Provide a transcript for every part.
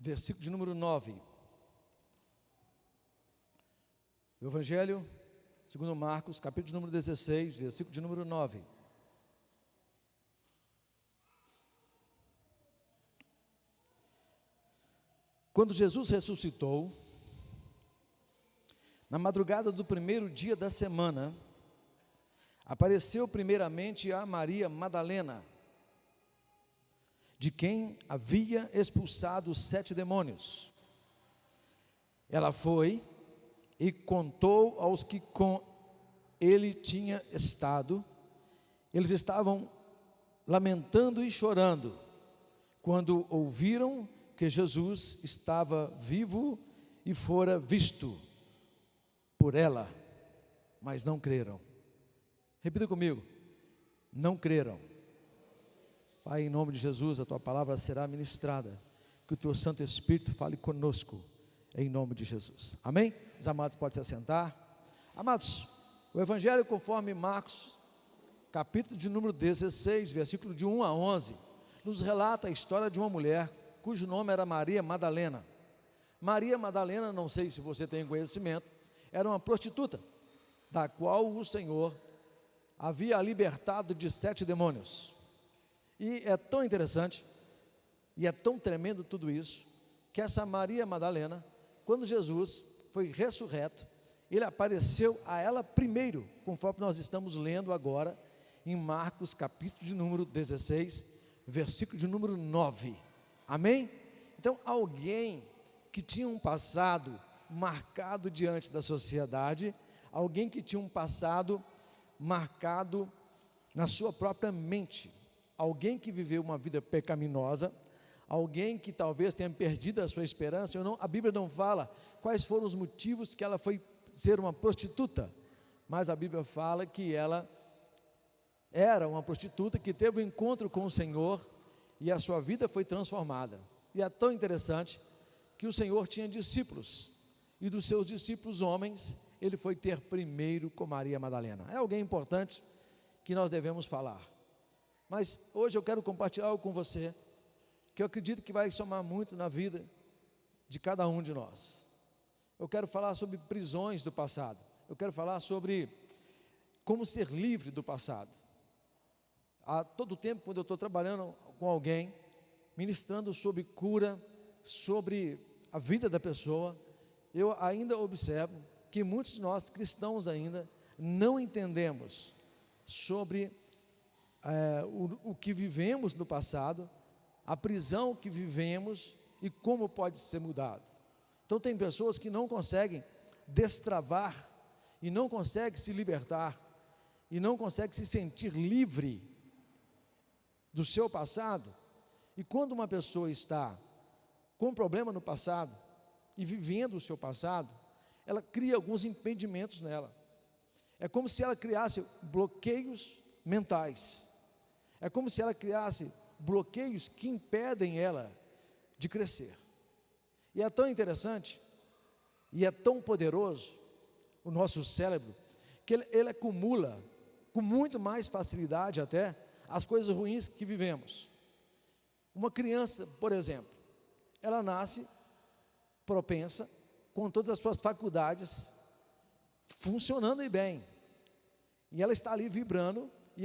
versículo de número 9. O Evangelho segundo Marcos, capítulo de número 16, versículo de número 9. Quando Jesus ressuscitou, na madrugada do primeiro dia da semana, apareceu primeiramente a Maria Madalena, de quem havia expulsado os 7 demônios. Ela foi e contou aos que com ele tinha estado. Eles estavam lamentando e chorando, quando ouviram que Jesus estava vivo e fora visto por ela, mas não creram. Repita comigo: não creram. Pai, em nome de Jesus, a tua palavra será ministrada, que o teu Santo Espírito fale conosco, em nome de Jesus, amém? Os amados podem se assentar. Amados, o Evangelho conforme Marcos, capítulo de número 16, versículo de 1 a 11, nos relata a história de uma mulher, cujo nome era Maria Madalena. Maria Madalena, não sei se você tem conhecimento, era uma prostituta, da qual o Senhor havia libertado de 7 demônios. E é tão interessante, e é tão tremendo tudo isso, que essa Maria Madalena, quando Jesus foi ressurreto, ele apareceu a ela primeiro, conforme nós estamos lendo agora, em Marcos capítulo de número 16, versículo de número 9, amém? Então, alguém que tinha um passado marcado diante da sociedade, alguém que tinha um passado marcado na sua própria mente, alguém que viveu uma vida pecaminosa, alguém que talvez tenha perdido a sua esperança. A Bíblia não fala quais foram os motivos que ela foi ser uma prostituta, mas a Bíblia fala que ela era uma prostituta que teve um encontro com o Senhor e a sua vida foi transformada. E é tão interessante que o Senhor tinha discípulos, e dos seus discípulos homens, ele foi ter primeiro com Maria Madalena. É alguém importante que nós devemos falar. Mas hoje eu quero compartilhar algo com você, que eu acredito que vai somar muito na vida de cada um de nós. Eu quero falar sobre prisões do passado. Eu quero falar sobre como ser livre do passado. Há todo o tempo, quando eu estou trabalhando com alguém, ministrando sobre cura, sobre a vida da pessoa, eu ainda observo que muitos de nós cristãos ainda não entendemos sobre o que vivemos no passado, a prisão que vivemos e como pode ser mudado. Então tem pessoas que não conseguem destravar e não conseguem se libertar e não conseguem se sentir livre do seu passado. E quando uma pessoa está com um problema no passado e vivendo o seu passado, ela cria alguns impedimentos nela. É como se ela criasse bloqueios mentais. É como se ela criasse bloqueios que impedem ela de crescer. E é tão interessante e é tão poderoso o nosso cérebro, que ele acumula com muito mais facilidade até as coisas ruins que vivemos. Uma criança, por exemplo, ela nasce propensa, com todas as suas faculdades funcionando e bem, e ela está ali vibrando e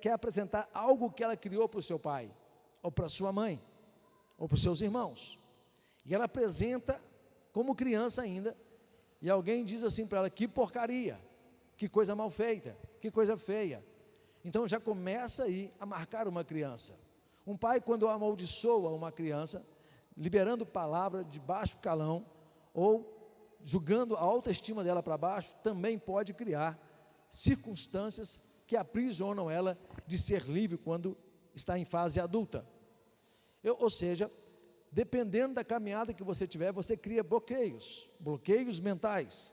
quer apresentar algo que ela criou para o seu pai, ou para a sua mãe, ou para os seus irmãos, e ela apresenta como criança ainda, e alguém diz assim para ela: que porcaria, que coisa mal feita, que coisa feia. Então já começa aí a marcar uma criança. Um pai, quando amaldiçoa uma criança, liberando palavra de baixo calão, ou julgando a autoestima dela para baixo, também pode criar circunstâncias que aprisionam ela de ser livre quando está em fase adulta. Ou seja, dependendo da caminhada que você tiver, você cria bloqueios mentais.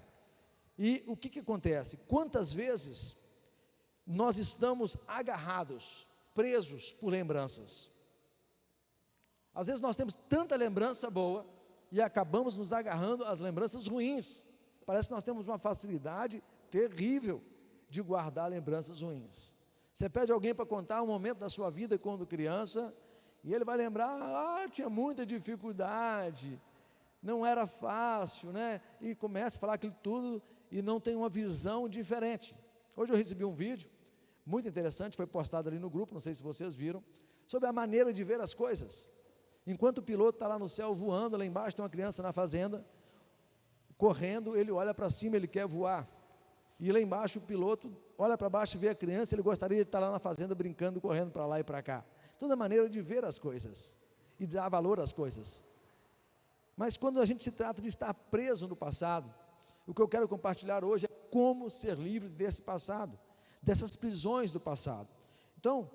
E o que acontece? Quantas vezes nós estamos agarrados, presos por lembranças? Às vezes nós temos tanta lembrança boa e acabamos nos agarrando às lembranças ruins. Parece que nós temos uma facilidade terrível de guardar lembranças ruins. Você pede alguém para contar um momento da sua vida quando criança, E ele vai lembrar, tinha muita dificuldade, não era fácil, né? E começa a falar aquilo tudo e não tem uma visão diferente. Hoje eu recebi um vídeo muito interessante, foi postado ali no grupo, não sei se vocês viram, sobre a maneira de ver as coisas. Enquanto o piloto está lá no céu voando, lá embaixo tem uma criança na fazenda, correndo, ele olha para cima, ele quer voar. E lá embaixo o piloto olha para baixo e vê a criança, ele gostaria de estar lá na fazenda brincando, correndo para lá e para cá. Toda maneira de ver as coisas e de dar valor às coisas. Mas quando a gente se trata de estar preso no passado, o que eu quero compartilhar hoje é como ser livre desse passado, dessas prisões do passado. Então,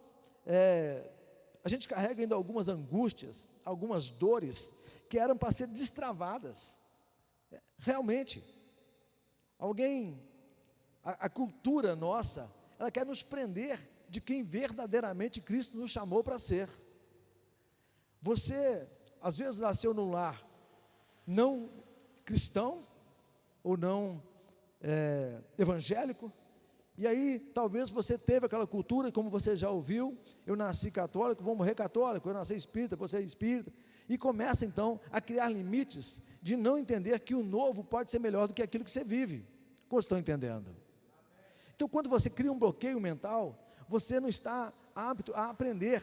a gente carrega ainda algumas angústias, algumas dores que eram para ser destravadas. Realmente, a cultura nossa, ela quer nos prender de quem verdadeiramente Cristo nos chamou para ser. Você, às vezes, nasceu num lar não cristão, ou não evangélico, e aí talvez você teve aquela cultura, como você já ouviu, eu nasci católico, vou morrer católico, eu nasci espírita, você é espírita, e começa então a criar limites, de não entender que o novo pode ser melhor do que aquilo que você vive. Como estão entendendo? Então, quando você cria um bloqueio mental, você não está apto a aprender,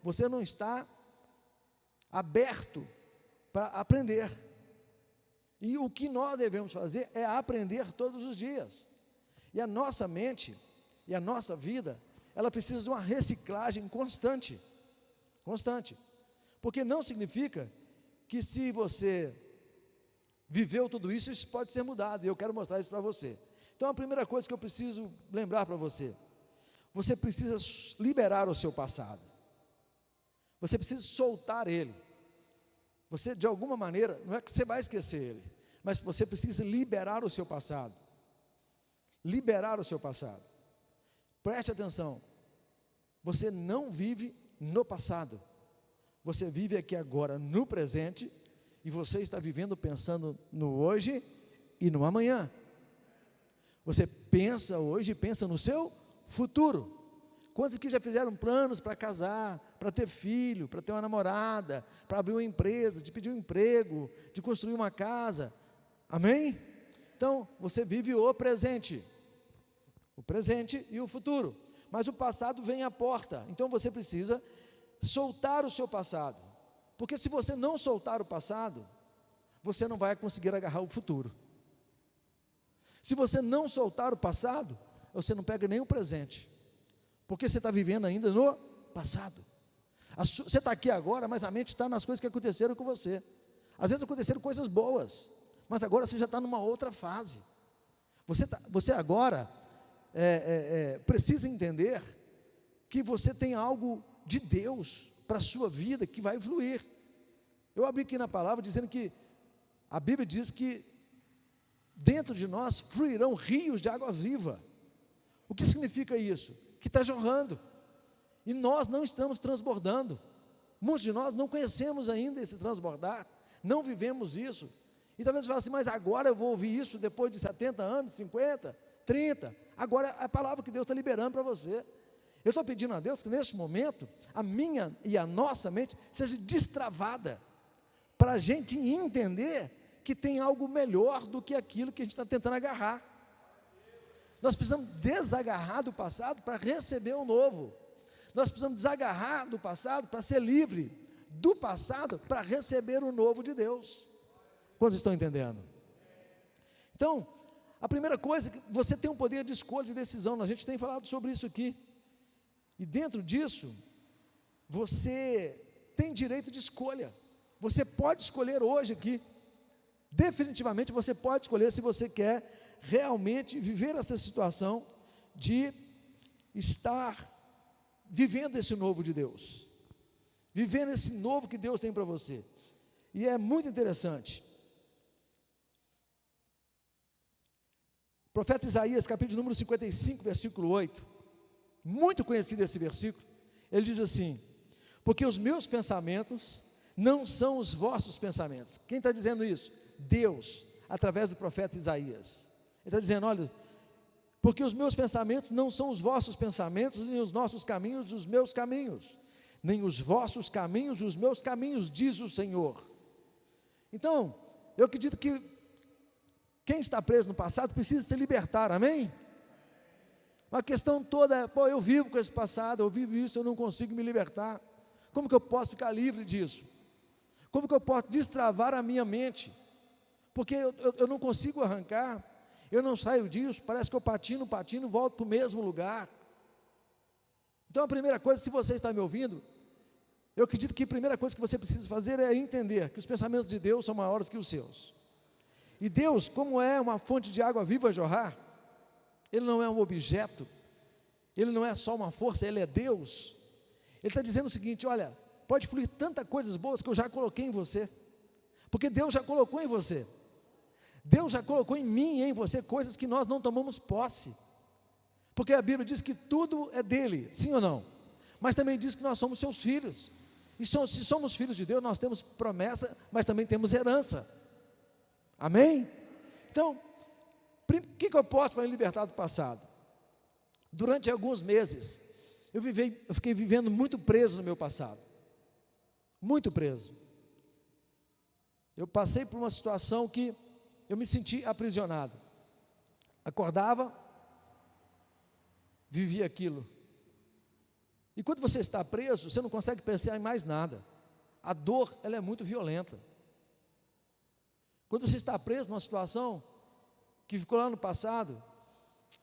você não está aberto para aprender. E o que nós devemos fazer é aprender todos os dias. E a nossa mente e a nossa vida, ela precisa de uma reciclagem constante. Porque não significa que se você viveu tudo isso, isso pode ser mudado, e eu quero mostrar isso para você. Então a primeira coisa que eu preciso lembrar para você, você precisa liberar o seu passado, você precisa soltar ele. Você, de alguma maneira, não é que você vai esquecer ele, mas você precisa liberar o seu passado. Liberar o seu passado. Preste atenção, você não vive no passado, você vive aqui agora, no presente, e você está vivendo pensando no hoje e no amanhã. Você pensa hoje e pensa no seu futuro. Quantos aqui já fizeram planos para casar, para ter filho, para ter uma namorada, para abrir uma empresa, de pedir um emprego, de construir uma casa? Amém? Então, você vive o presente e o futuro, mas o passado vem à porta, então você precisa soltar o seu passado, porque se você não soltar o passado, você não vai conseguir agarrar o futuro. Se você não soltar o passado, você não pega nem o presente, porque você está vivendo ainda no passado. Você está aqui agora, mas a mente está nas coisas que aconteceram com você. Às vezes aconteceram coisas boas, mas agora você já está numa outra fase. Você agora precisa entender que você tem algo de Deus para a sua vida que vai fluir. Eu abri aqui na palavra dizendo que a Bíblia diz que dentro de nós fluirão rios de água viva. O que significa isso? Que está jorrando, e nós não estamos transbordando. Muitos de nós não conhecemos ainda esse transbordar, não vivemos isso, e talvez você fale assim, mas agora eu vou ouvir isso depois de 70 anos, 50, 30, agora é a palavra que Deus está liberando para você. Eu estou pedindo a Deus que neste momento, a minha e a nossa mente seja destravada, para a gente entender que tem algo melhor do que aquilo que a gente está tentando agarrar. Nós precisamos desagarrar do passado para receber o novo. Nós precisamos desagarrar do passado para ser livre do passado para receber o novo de Deus. Quantos estão entendendo? Então, a primeira coisa é que você tem um poder de escolha, de decisão. A gente tem falado sobre isso aqui. E dentro disso, você tem direito de escolha. Você pode escolher hoje aqui. Definitivamente você pode escolher se você quer realmente viver essa situação de estar vivendo esse novo de Deus, vivendo esse novo que Deus tem para você. E é muito interessante. O profeta Isaías, capítulo número 55, versículo 8, muito conhecido esse versículo, ele diz assim: porque os meus pensamentos não são os vossos pensamentos. Quem está dizendo isso? Deus, através do profeta Isaías. Ele está dizendo, olha, porque os meus pensamentos não são os vossos pensamentos, nem os nossos caminhos, os meus caminhos. nem os vossos caminhos, os meus caminhos, diz o Senhor. Então, eu acredito que quem está preso no passado precisa se libertar, amém? A questão toda é, eu vivo com esse passado, eu vivo isso, eu não consigo me libertar. Como que eu posso ficar livre disso? Como que eu posso destravar a minha mente? Porque eu não consigo arrancar, eu não saio disso, parece que eu patino, volto para o mesmo lugar. Então a primeira coisa, se você está me ouvindo, eu acredito que a primeira coisa que você precisa fazer é entender que os pensamentos de Deus são maiores que os seus. E Deus, como é uma fonte de água viva a jorrar, Ele não é um objeto, Ele não é só uma força, Ele é Deus. Ele está dizendo o seguinte, olha, pode fluir tantas coisas boas que eu já coloquei em você, porque Deus já colocou em você, Deus já colocou em mim e em você coisas que nós não tomamos posse, porque a Bíblia diz que tudo é dele, sim ou não? Mas também diz que nós somos seus filhos, e se somos filhos de Deus, nós temos promessa, mas também temos herança, amém? Então, o que eu posso para me libertar do passado? Durante alguns meses, eu fiquei vivendo muito preso no meu passado, muito preso. Eu passei por uma situação que eu me senti aprisionado, acordava, vivia aquilo, e quando você está preso, você não consegue pensar em mais nada, a dor, ela é muito violenta. Quando você está preso numa situação que ficou lá no passado,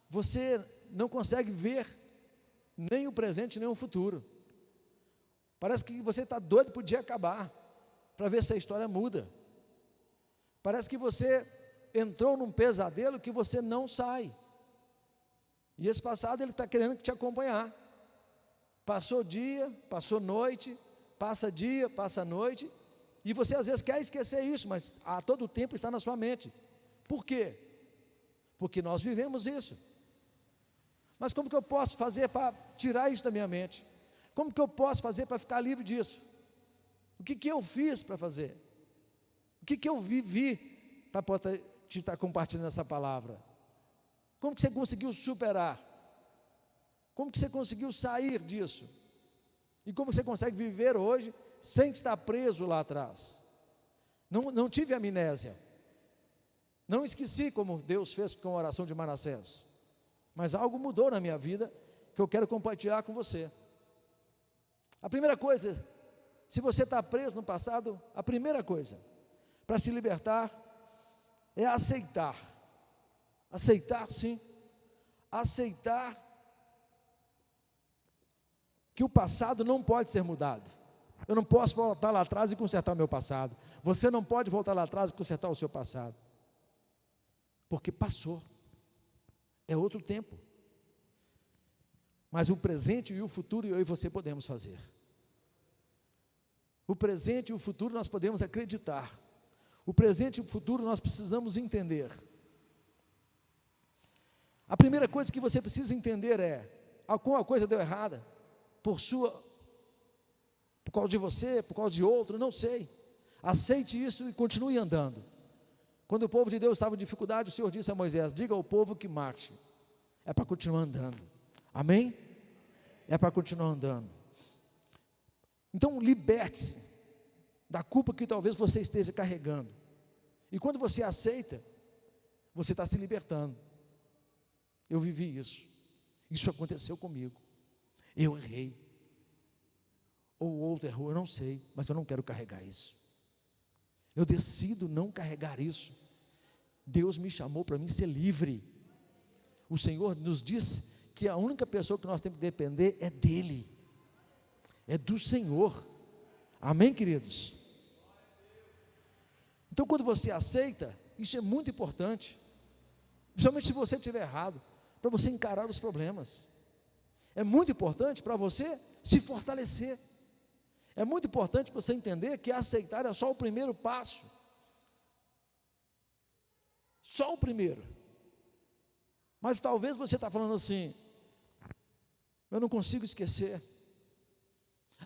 você não consegue ver nem o presente, nem o futuro, parece que você está doido para o dia acabar, para ver se a história muda, parece que você entrou num pesadelo que você não sai, e esse passado ele está querendo te acompanhar, passou dia, passou noite, passa dia, passa noite, e você às vezes quer esquecer isso, mas a todo tempo está na sua mente. Por quê? Porque nós vivemos isso. Mas como que eu posso fazer para tirar isso da minha mente? Como que eu posso fazer para ficar livre disso? O que eu fiz para fazer? O que eu vivi para poder te estar compartilhando essa palavra? Como que você conseguiu superar? Como que você conseguiu sair disso? E como você consegue viver hoje sem estar preso lá atrás? Não tive amnésia, não esqueci como Deus fez com a oração de Manassés, mas algo mudou na minha vida que eu quero compartilhar com você. A primeira coisa, se você está preso no passado, a primeira coisa para se libertar é aceitar sim, aceitar que o passado não pode ser mudado. Eu não posso voltar lá atrás e consertar o meu passado, você não pode voltar lá atrás e consertar o seu passado, porque passou, é outro tempo, mas o presente e o futuro eu e você podemos fazer. O presente e o futuro nós podemos acreditar, o presente e o futuro nós precisamos entender. A primeira coisa que você precisa entender é, alguma coisa deu errada, por causa de você, por causa de outro, não sei, aceite isso e continue andando. Quando o povo de Deus estava em dificuldade, o Senhor disse a Moisés, diga ao povo que marche, é para continuar andando, amém? É para continuar andando. Então liberte-se da culpa que talvez você esteja carregando, e quando você aceita, você está se libertando. Eu vivi isso aconteceu comigo, eu errei, ou o outro errou, eu não sei, mas eu não quero carregar isso, eu decido não carregar isso. Deus me chamou para mim ser livre. O Senhor nos diz que a única pessoa que nós temos que depender é dEle, é do Senhor, amém, queridos? Então quando você aceita, isso é muito importante, principalmente se você estiver errado, para você encarar os problemas, é muito importante para você se fortalecer, é muito importante você entender que aceitar é só o primeiro passo, só o primeiro. Mas talvez você está falando assim, eu não consigo esquecer,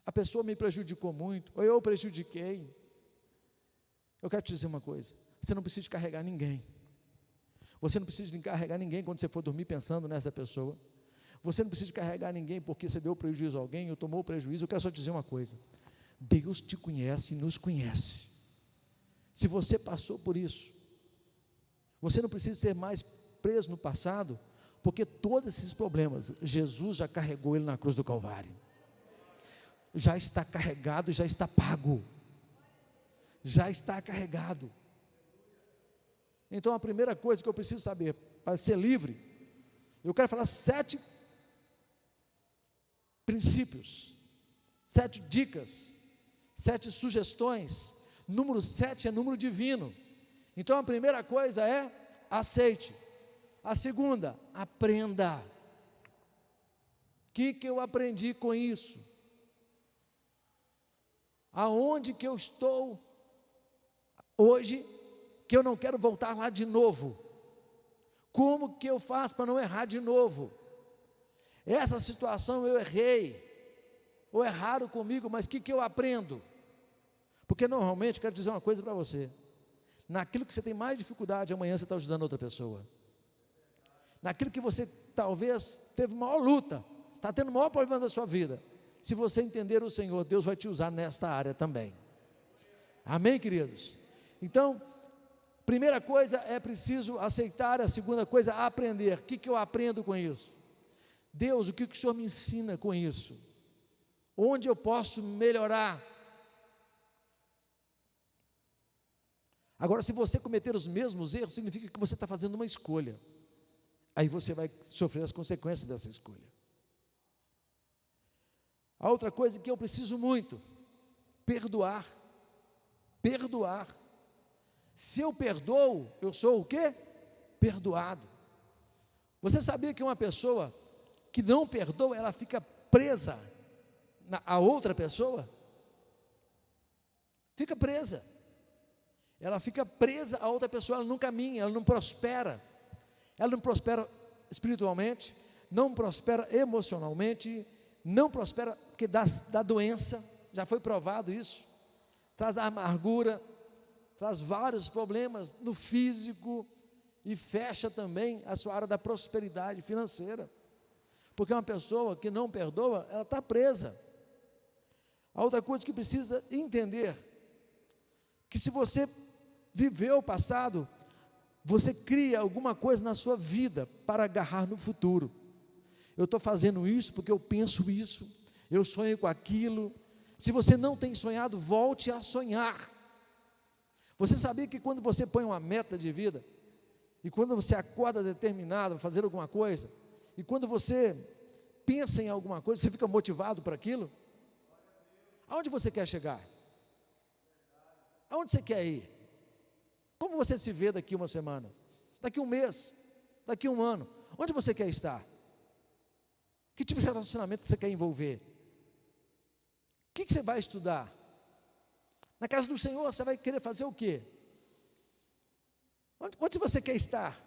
a pessoa me prejudicou muito, ou eu prejudiquei. Eu quero te dizer uma coisa, você não precisa carregar ninguém, você não precisa carregar ninguém quando você for dormir pensando nessa pessoa, Você não precisa carregar ninguém porque você deu prejuízo a alguém ou tomou prejuízo. Eu quero só te dizer uma coisa: Deus te conhece e nos conhece. Se você passou por isso, você não precisa ser mais preso no passado, porque todos esses problemas, Jesus já carregou ele na cruz do Calvário. Já está carregado, já está pago. Já está carregado. Então a primeira coisa que eu preciso saber, para ser livre, eu quero falar 7 princípios, 7 dicas, 7 sugestões. Número 7 é número divino. Então a primeira coisa é: aceite. A segunda, aprenda. O que eu aprendi com isso? Aonde que eu estou hoje, que eu não quero voltar lá de novo? Como que eu faço para não errar de novo? Essa situação eu errei, ou erraram comigo, mas o que eu aprendo? Porque normalmente, quero dizer uma coisa para você: naquilo que você tem mais dificuldade, amanhã você está ajudando outra pessoa. Naquilo que você talvez teve maior luta, está tendo o maior problema da sua vida, se você entender o Senhor, Deus vai te usar nesta área também. Amém, queridos? Então, primeira coisa é preciso aceitar, a segunda coisa é aprender. O que eu aprendo com isso? Deus, o que o Senhor me ensina com isso? Onde eu posso melhorar? Agora, se você cometer os mesmos erros, significa que você está fazendo uma escolha. Aí você vai sofrer as consequências dessa escolha. A outra coisa que eu preciso muito: perdoar. Perdoar. Se eu perdoo, eu sou o quê? Perdoado. Você sabia que uma pessoa que não perdoa, ela fica presa a outra pessoa? Fica presa. Ela fica presa a outra pessoa, ela não caminha, ela não prospera. Ela não prospera espiritualmente, não prospera emocionalmente, não prospera porque dá doença, já foi provado isso, traz amargura, traz vários problemas no físico e fecha também a sua área da prosperidade financeira, porque uma pessoa que não perdoa, ela está presa. A outra coisa que precisa entender, que se você viveu o passado, você cria alguma coisa na sua vida para agarrar no futuro. Eu estou fazendo isso porque eu penso isso, eu sonho com aquilo. Se você não tem sonhado, volte a sonhar. Você sabia que quando você põe uma meta de vida, e quando você acorda determinado a fazer alguma coisa, e quando você pensa em alguma coisa, você fica motivado para aquilo? Aonde você quer chegar? Aonde você quer ir? Como você se vê daqui uma semana? Daqui um mês? Daqui um ano? Onde você quer estar? Que tipo de relacionamento você quer envolver? O que você vai estudar? Na casa do Senhor você vai querer fazer o quê? Onde você quer estar?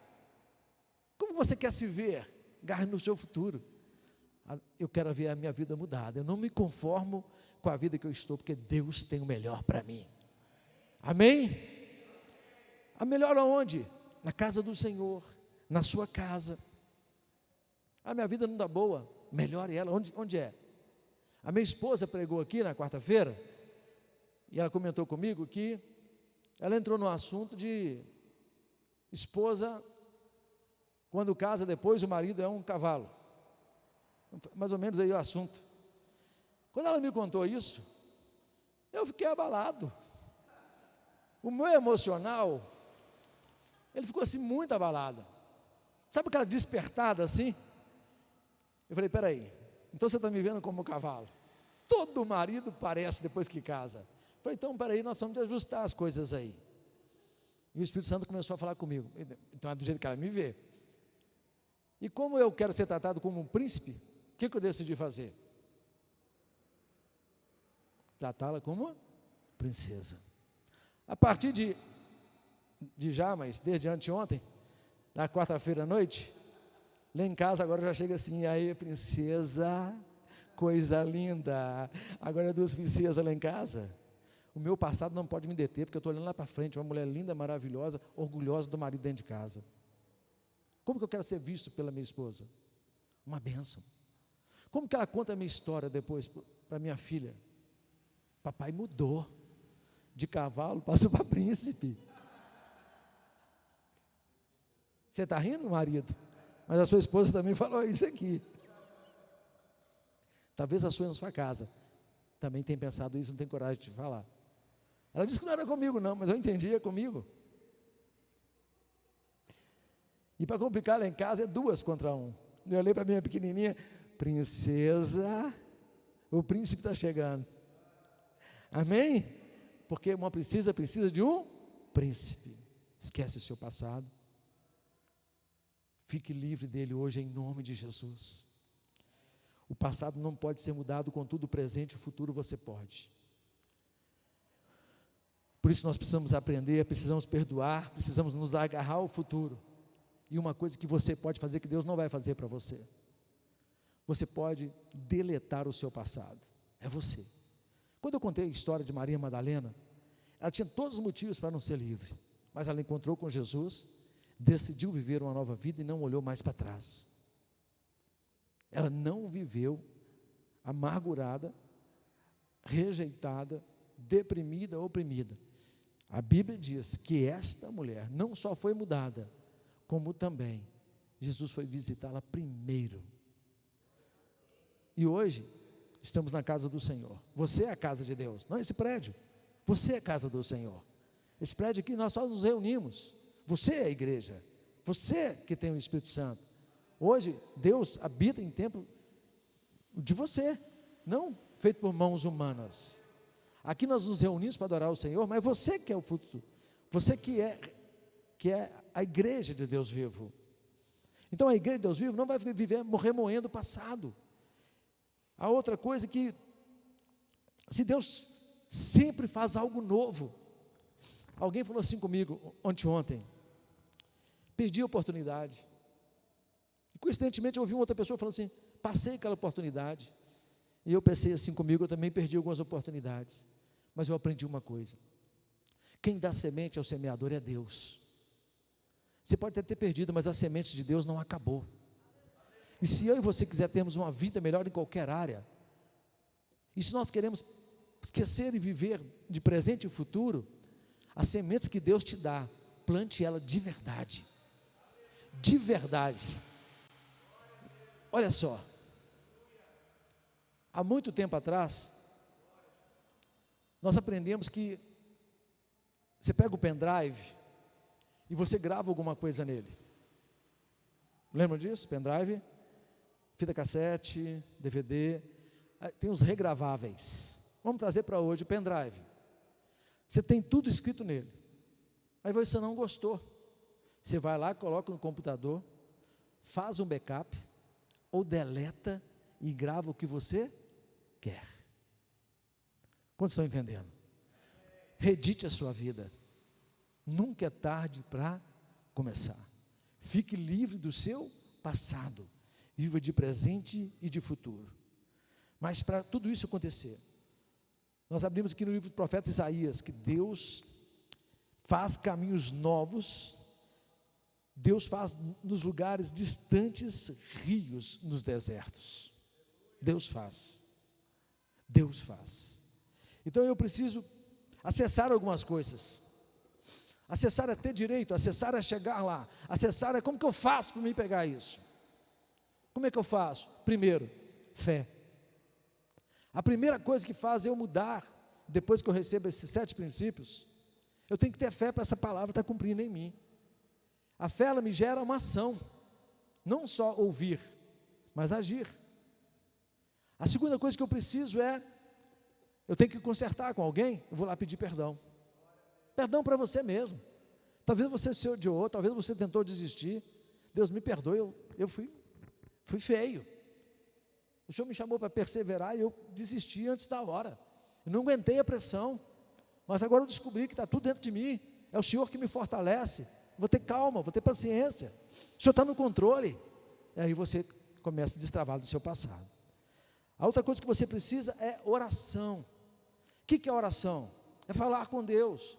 Como você quer se ver? Agarre no seu futuro. Eu quero ver a minha vida mudada. Eu não me conformo com a vida que eu estou, porque Deus tem o melhor para mim. Amém? A melhor aonde? Na casa do Senhor, na sua casa. A minha vida não dá boa, melhore ela. Onde é? A minha esposa pregou aqui na quarta-feira, e ela comentou comigo que ela entrou no assunto de esposa, quando casa depois o marido é um cavalo. Mais ou menos aí o assunto. Quando ela me contou isso, eu fiquei abalado. O meu emocional, ele ficou assim muito abalado. Sabe aquela despertada assim? Eu falei: peraí, então você está me vendo como um cavalo? Todo marido parece depois que casa. Eu falei: então peraí, nós precisamos ajustar as coisas aí. E o Espírito Santo começou a falar comigo. Então é do jeito que ela me vê. E como eu quero ser tratado como um príncipe, o que eu decidi fazer? Tratá-la como uma princesa. A partir de já, mas desde anteontem, na quarta-feira à noite, lá em casa agora já chega assim: e aí, princesa, coisa linda. Agora é 2 princesas lá em casa. O meu passado não pode me deter, porque eu estou olhando lá para frente, uma mulher linda, maravilhosa, orgulhosa do marido dentro de casa. Como que eu quero ser visto pela minha esposa? uma bênção. Como que ela conta a minha história depois para minha filha? Papai mudou, de cavalo passou para príncipe. Você está rindo, marido? Mas a sua esposa também falou isso aqui. Talvez a sua na sua casa também tenha pensado isso, não tem coragem de te falar. Ela disse que não era comigo não, mas eu entendi, é comigo. E para complicar lá em casa é 2 contra 1. Eu olhei para a minha pequenininha, princesa, o príncipe está chegando. Amém? Porque uma princesa precisa de um príncipe. Esquece o seu passado. Fique livre dele hoje em nome de Jesus. O passado não pode ser mudado, contudo o presente e o futuro você pode. Por isso nós precisamos aprender, precisamos perdoar, precisamos nos agarrar ao futuro. E uma coisa que você pode fazer que Deus não vai fazer para você. Você pode deletar o seu passado. É você. Quando eu contei a história de Maria Madalena, ela tinha todos os motivos para não ser livre, mas ela encontrou com Jesus, decidiu viver uma nova vida e não olhou mais para trás. Ela não viveu amargurada, rejeitada, deprimida, oprimida. A Bíblia diz que esta mulher não só foi mudada, como também Jesus foi visitá-la primeiro. E hoje estamos na casa do Senhor. Você é a casa de Deus, não é esse prédio. Você é a casa do Senhor. Esse prédio aqui nós só nos reunimos. Você é a igreja. Você que tem o Espírito Santo. Hoje Deus habita em templo de você, não feito por mãos humanas. Aqui nós nos reunimos para adorar o Senhor, mas você que é o futuro. Você que é a igreja de Deus vivo. Então a igreja de Deus vivo não vai remoendo o passado. A outra coisa é que, se Deus sempre faz algo novo, alguém falou assim comigo ontem, perdi a oportunidade, e coincidentemente eu ouvi uma outra pessoa falando assim, passei aquela oportunidade, e eu pensei assim comigo, eu também perdi algumas oportunidades, mas eu aprendi uma coisa, quem dá semente ao semeador é Deus. Você pode até ter perdido, mas a semente de Deus não acabou. E se eu e você quiser termos uma vida melhor em qualquer área, e se nós queremos esquecer e viver de presente e futuro, as sementes que Deus te dá, plante ela de verdade. De verdade. Olha só, há muito tempo atrás, nós aprendemos que você pega o pendrive e você grava alguma coisa nele. Lembram disso? Pendrive, fita cassete, DVD, tem os regraváveis. Vamos trazer para hoje o pendrive. Você tem tudo escrito nele. Aí você não gostou. Você vai lá, coloca no computador, faz um backup, ou deleta e grava o que você quer. Quantos estão entendendo? Redite a sua vida. Nunca é tarde para começar. Fique livre do seu passado. Viva de presente e de futuro. Mas para tudo isso acontecer, nós abrimos aqui no livro do profeta Isaías, que Deus faz caminhos novos, Deus faz nos lugares distantes rios nos desertos. Deus faz. Deus faz. Então eu preciso acessar algumas coisas. Acessar é ter direito, acessar é chegar lá, acessar é como que eu faço para me pegar isso? Como é que eu faço? Primeiro, fé. A primeira coisa que faz eu mudar, depois que eu recebo esses 7 princípios, eu tenho que ter fé para essa palavra estar cumprindo em mim. A fé, ela me gera uma ação, não só ouvir, mas agir. A segunda coisa que eu preciso é, eu tenho que consertar com alguém, eu vou lá pedir perdão. Perdão para você mesmo. Talvez você se odiou, talvez você tentou desistir. Deus me perdoe, eu fui feio. O Senhor me chamou para perseverar e eu desisti antes da hora. Eu não aguentei a pressão. Mas agora eu descobri que está tudo dentro de mim. É o Senhor que me fortalece. Vou ter calma, vou ter paciência. O Senhor está no controle. E aí você começa a destravar do seu passado. A outra coisa que você precisa é oração. O que é oração? É falar com Deus.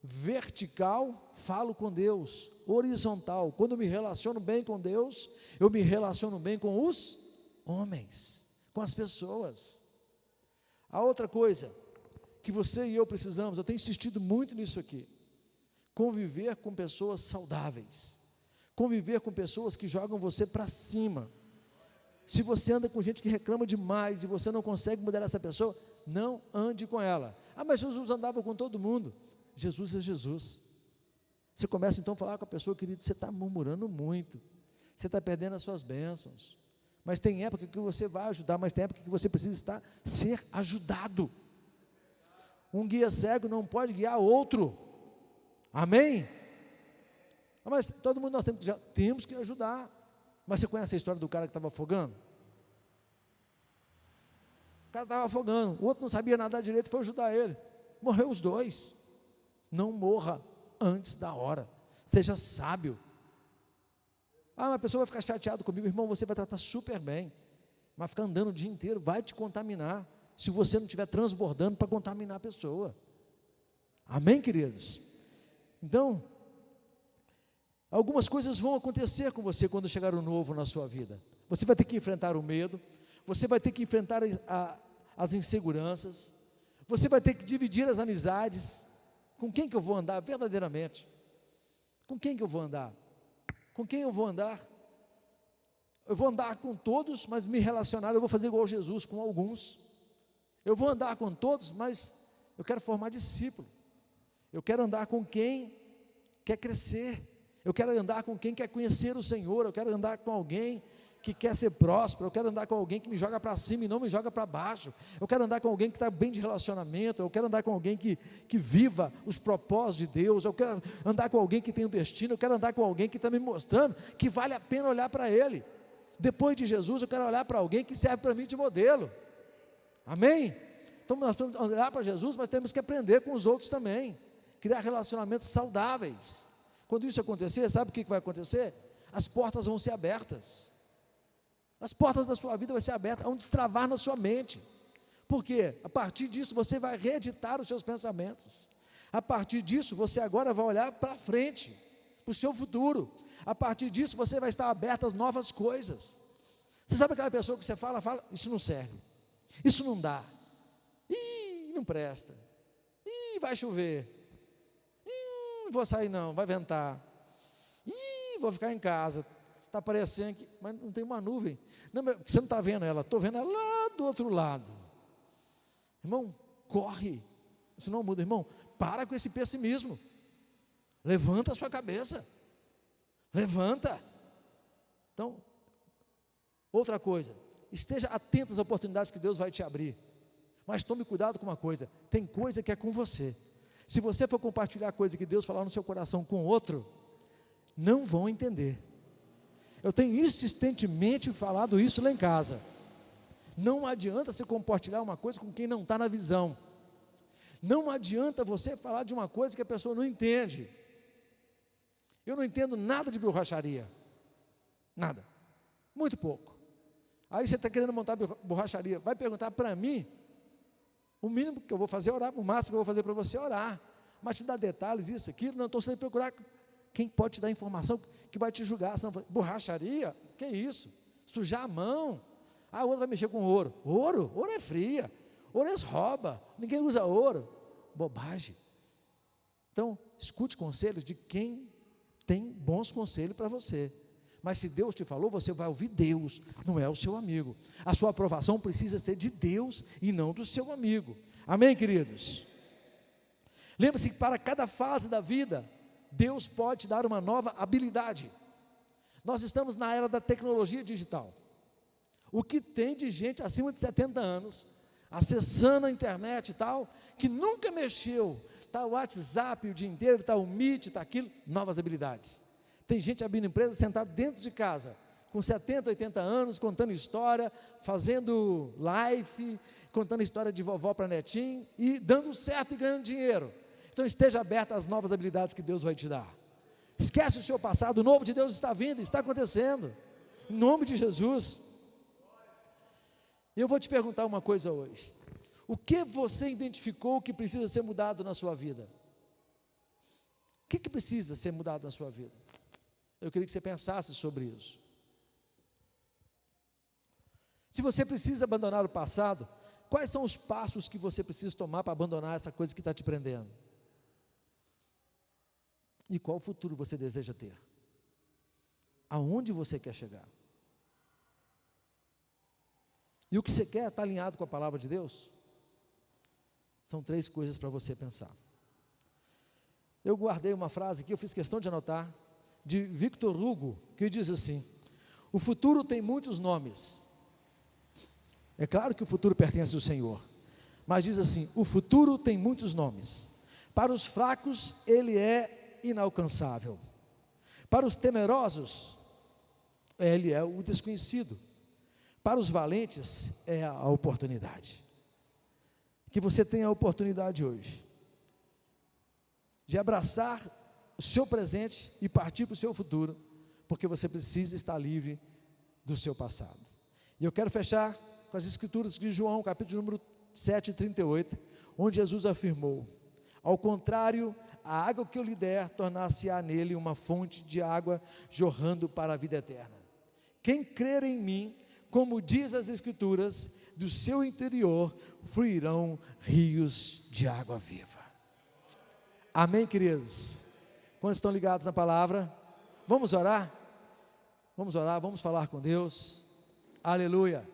vertical, falo com Deus. Horizontal, quando eu me relaciono bem com Deus, eu me relaciono bem com os homens, com as pessoas. A outra coisa que você e eu precisamos, eu tenho insistido muito nisso aqui, conviver com pessoas saudáveis, conviver com pessoas que jogam você para cima. Se você anda com gente que reclama demais e você não consegue mudar essa pessoa, não ande com ela. Mas Jesus andava com todo mundo. Jesus é Jesus. Você começa então a falar com a pessoa, querido, você está murmurando muito, você está perdendo as suas bênçãos, mas tem época que você vai ajudar, mas tem época que você precisa ser ajudado. Um guia cego não pode guiar outro, amém? Mas todo mundo nós temos que ajudar. Mas você conhece a história do cara que estava afogando? O cara estava afogando, o outro não sabia nadar direito, foi ajudar ele, morreu os dois. Não morra antes da hora, seja sábio. Mas a pessoa vai ficar chateada comigo, irmão, você vai tratar super bem, mas ficar andando o dia inteiro vai te contaminar, se você não estiver transbordando para contaminar a pessoa, amém, queridos? Então, algumas coisas vão acontecer com você quando chegar o novo na sua vida. Você vai ter que enfrentar o medo, você vai ter que enfrentar as inseguranças, você vai ter que dividir as amizades. Com quem que eu vou andar verdadeiramente? Com quem que eu vou andar? Com quem eu vou andar? Eu vou andar com todos, mas me relacionar, eu vou fazer igual Jesus com alguns. Eu vou andar com todos, mas eu quero formar discípulo. Eu quero andar com quem quer crescer. Eu quero andar com quem quer conhecer o Senhor. Eu quero andar com alguém que quer ser próspero. Eu quero andar com alguém que me joga para cima e não me joga para baixo. Eu quero andar com alguém que está bem de relacionamento. Eu quero andar com alguém que viva os propósitos de Deus. Eu quero andar com alguém que tem um destino. Eu quero andar com alguém que está me mostrando que vale a pena olhar para Ele. Depois de Jesus, eu quero olhar para alguém que serve para mim de modelo, amém? Então nós temos que olhar para Jesus, mas temos que aprender com os outros também, criar relacionamentos saudáveis. Quando isso acontecer, sabe o que vai acontecer? As portas vão ser abertas, as portas da sua vida vão ser abertas, vão destravar na sua mente, porque a partir disso você vai reeditar os seus pensamentos, a partir disso você agora vai olhar para frente, para o seu futuro, a partir disso você vai estar aberto às novas coisas. Você sabe aquela pessoa que você fala, isso não serve, isso não dá, não presta, vai chover, não vou sair não, vai ventar, vou ficar em casa, está parecendo que, mas não tem uma nuvem, não, você não está vendo ela, estou vendo ela lá do outro lado, irmão, corre, isso não muda, irmão, para com esse pessimismo, levanta a sua cabeça, levanta. Então, outra coisa, esteja atento às oportunidades que Deus vai te abrir, mas tome cuidado com uma coisa, tem coisa que é com você, se você for compartilhar coisa que Deus falar no seu coração com outro, não vão entender. Eu tenho insistentemente falado isso lá em casa, não adianta você compartilhar uma coisa com quem não está na visão, não adianta você falar de uma coisa que a pessoa não entende. Eu não entendo nada de borracharia, nada, muito pouco. Aí você está querendo montar borracharia, vai perguntar para mim, o mínimo que eu vou fazer é orar, o máximo que eu vou fazer para você é orar, mas te dar detalhes, isso, aquilo, não estou sem procurar quem pode te dar informação que vai te julgar, senão, borracharia, que é isso, sujar a mão, o outro vai mexer com ouro é fria, ouro é rouba, ninguém usa ouro, bobagem. Então, escute conselhos de quem tem bons conselhos para você, mas se Deus te falou, você vai ouvir Deus, não é o seu amigo, a sua aprovação precisa ser de Deus e não do seu amigo, amém, queridos? Lembre-se que para cada fase da vida, Deus pode te dar uma nova habilidade. Nós estamos na era da tecnologia digital, o que tem de gente acima de 70 anos, acessando a internet e tal, que nunca mexeu, está o WhatsApp o dia inteiro, está o Meet, está aquilo, novas habilidades. Tem gente abrindo empresa, sentado dentro de casa, com 70, 80 anos, contando história, fazendo live, contando história de vovó para netinho, e dando certo e ganhando dinheiro. Então esteja aberto às novas habilidades que Deus vai te dar. Esquece o seu passado, o novo de Deus está vindo, está acontecendo, em nome de Jesus. E eu vou te perguntar uma coisa hoje, o que você identificou que precisa ser mudado na sua vida? que precisa ser mudado na sua vida? Eu queria que você pensasse sobre isso. Se você precisa abandonar o passado, quais são os passos que você precisa tomar para abandonar essa coisa que está te prendendo? E qual futuro você deseja ter? Aonde você quer chegar? E o que você quer está alinhado com a palavra de Deus? São 3 coisas para você pensar. Eu guardei uma frase que eu fiz questão de anotar, de Victor Hugo, que diz assim: o futuro tem muitos nomes. É claro que o futuro pertence ao Senhor, mas diz assim: o futuro tem muitos nomes. Para os fracos ele é inalcançável, para os temerosos ele é o desconhecido, para os valentes é a oportunidade. Que você tenha a oportunidade hoje de abraçar o seu presente e partir para o seu futuro, porque você precisa estar livre do seu passado. E eu quero fechar com as escrituras de João, capítulo número 7, 38, onde Jesus afirmou: ao contrário, a água que eu lhe der, tornar-se-á nele uma fonte de água jorrando para a vida eterna. Quem crer em mim, como diz as escrituras, do seu interior fluirão rios de água viva. Amém, queridos? Quantos estão ligados na palavra? Vamos orar? Vamos orar, vamos falar com Deus. Aleluia.